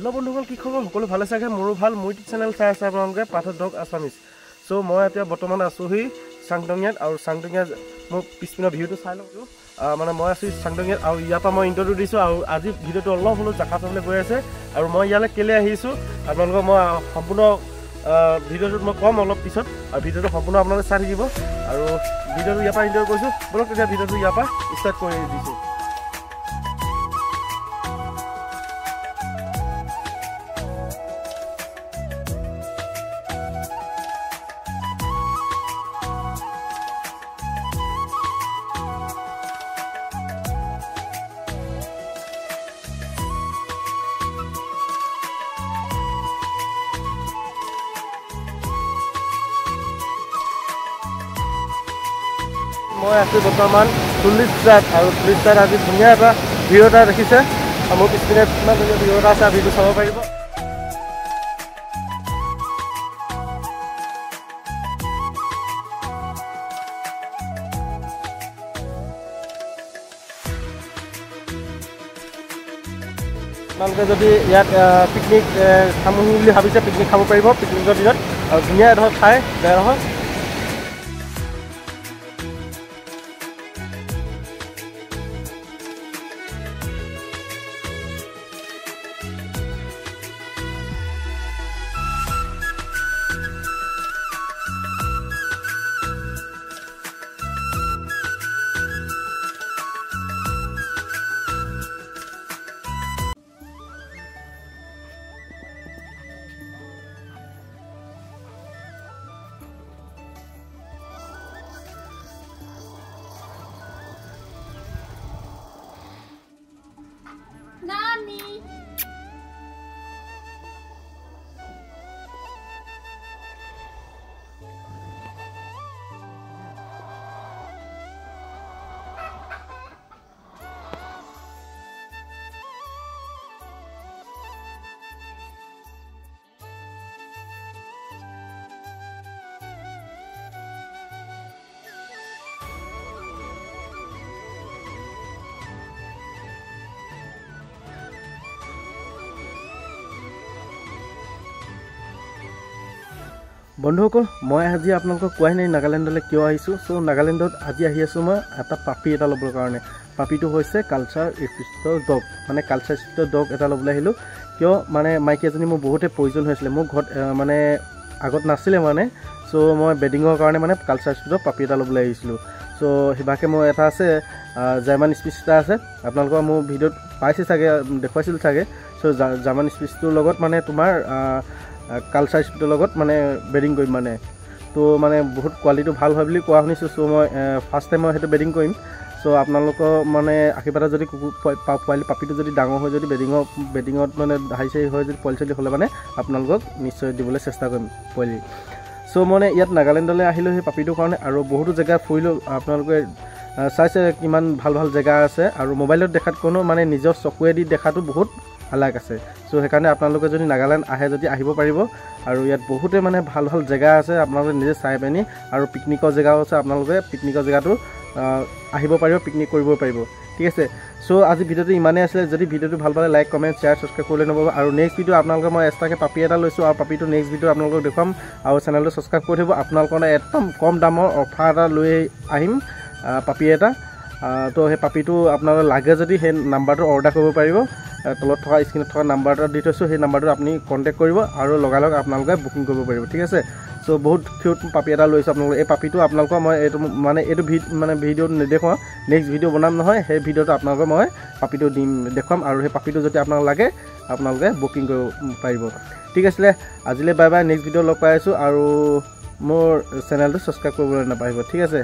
hello बंधुगण की खबर सकलो भाले चागे मोरो ভাল মোৰ চেনেল চাই আছে আপোনালোকে পাথৰ ডগ আছামিজ সো মই এতিয়া বৰ্তমান আছোহি সাংডঙিয়াত আৰু সাংডঙিয়া মই পিছপিনৰ ভিউটো চাই লওঁ মানে মই আছো সাংডঙিয়াত আৰু ইয়াৰ পৰা মই ইন্টাৰভিউ দিছো আৰু আজি ভিডিওটো অলপ হলো জাকা চাবলৈ গৈ আছে আৰু মই ইয়ালে কেলে আহিছো আপোনালোকক মই সম্পূৰ্ণ ভিডিওটো মই কম অলপ পিছত আৰু ভিডিওটো সম্পূৰ্ণ আপোনালোকে চাই থাকিব আৰু ভিডিওটো ইয়াৰ পৰা ইন্টাৰভিউ কৰিছো বলক এতিয়া ভিডিওটো ইয়াৰ পৰা ষ্টাৰ্ট কৰি দিছো মই আছো বৰ্তমান তুলিছ জাত আৰু তুলিছ জাত আজি ধুনীয়া এটা ভিউ এটা দেখিছে মোৰ পিছপিনে কিমান ধুনীয়া ভিউ এটা আছে ভিডিঅ' চাব পাৰিব আপোনালোকে যদি ইয়াত পিকনিক খামো বুলি ভাবিছে পিকনিক খাব পাৰিব পিকনিকৰ দিনত আৰু ধুনীয়া এডোখৰ ঠাই বেয়া বন্ধুসকল মই আজি আপোনালোকক কোৱাই নাই নাগালেণ্ডলৈ কিয় আহিছোঁ সো নাগালেণ্ডত আজি আহি আছোঁ মই এটা পাপি এটা ল'বৰ কাৰণে পাপিটো হৈছে কালচাৰ স্পিৰিট ডগ মানে কালচাৰ স্পিৰিট ডগ এটা ল'বলৈ আহিলোঁ কিয় মানে মাইকী এজনী মোৰ বহুতে প্ৰয়োজন হৈছিলে মোৰ ঘৰত মানে আগত নাছিলে মানে সো মই বেডিঙৰ কাৰণে মানে কালচাৰ স্পিৰিটৰ পাপি এটা ল'বলৈ আহিছিলোঁ সো সিবাকে মই এটা আছে জাৰ্মান স্পিচ এটা আছে আপোনালোকৰ মোৰ ভিডিঅ'ত পাইছে চাগে দেখুৱাইছিল চাগে সো জাৰ্মান স্পিচটোৰ লগত মানে তোমাৰ কালচাৰ স্পিৰিটৰ লগত মানে বেডিং কৰিম মানে তো মানে বহুত কোৱালিটিটো ভাল হয় বুলি কোৱা শুনিছোঁ সো মই ফাৰ্ষ্ট টাইম মই সেইটো বেডিং কৰিম সো আপোনালোকৰ মানে আশীৰ্বাদত যদি পোৱালি পাপিটো যদি ডাঙৰ হৈ যদি বেডিঙত মানে হাই হয় যদি পোৱালি চলি হ'লে মানে আপোনালোকক নিশ্চয় দিবলৈ চেষ্টা কৰিম পোৱালি সো মানে ইয়াত নাগালেণ্ডলৈ আহিলোঁ সেই পাপিটোৰ কাৰণে আৰু বহুতো জেগা ফুৰিলোঁ আপোনালোকে চাইছে কিমান ভাল ভাল জেগা আছে আৰু মোবাইলত দেখাত কোনো মানে নিজৰ চকুৱেদি দেখাটো বহুত আলাগ আছে সো সেইকাৰণে আপোনালোকে যদি নাগালেণ্ড আহে যদি আহিব পাৰিব আৰু ইয়াত বহুতে মানে ভাল ভাল জেগা আছে আপোনালোকে নিজে চাই পিনি আৰু পিকনিকৰ জেগাও আছে আপোনালোকে পিকনিকৰ জেগাটো আহিব পাৰিব পিকনিক কৰিব পাৰিব ঠিক আছে সো আজি ভিডিঅ'টো ইমানেই আছিলে যদি ভিডিঅ'টো ভাল পালে লাইক কমেণ্ট শ্বেয়াৰ ছাবস্ক্ৰাইব কৰিলে নপাব আৰু নেক্সট ভিডিঅ' আপোনালোকে মই এক্সট্ৰাকৈ পাপি এটা লৈছোঁ আৰু পাপিটো নেক্সট ভিডিঅ' আপোনালোকক দেখুৱাম আৰু চেনেলটো ছাবস্ক্ৰাইব কৰি থ'ব আপোনালোকৰ একদম কম দামৰ অফাৰ এটা লৈ আহিম পাপি এটা তো সেই পাপিটো আপোনালোকে লাগে যদি সেই নাম্বাৰটো অৰ্ডাৰ কৰিব পাৰিব তলত থকা স্ক্ৰীনত থকা নাম্বাৰ এটা দি থৈছোঁ সেই নাম্বাৰটোত আপুনি কণ্টেক্ট কৰিব আৰু লগালগ আপোনালোকে বুকিং কৰিব পাৰিব ঠিক আছে সো বহুত কিউট পাপি এটা লৈছোঁ আপোনালোকে এই পাপিটো আপোনালোকৰ মই এইটো মানে এইটো ভিডিঅ'টো নেদেখুৱাওঁ নেক্সট ভিডিঅ' বনাম নহয় সেই ভিডিঅ'টো আপোনালোকে মই পাপিটো দিম দেখুৱাম আৰু সেই পাপিটো যদি আপোনাক লাগে আপোনালোকে বুকিং কৰিব পাৰিব ঠিক আছিলে আজিলৈ বাই বাই নেক্সট ভিডিঅ' লগ পাই আছোঁ আৰু মোৰ চেনেলটো ছাবস্ক্ৰাইব কৰিবলৈ নাপাহৰিব ঠিক আছে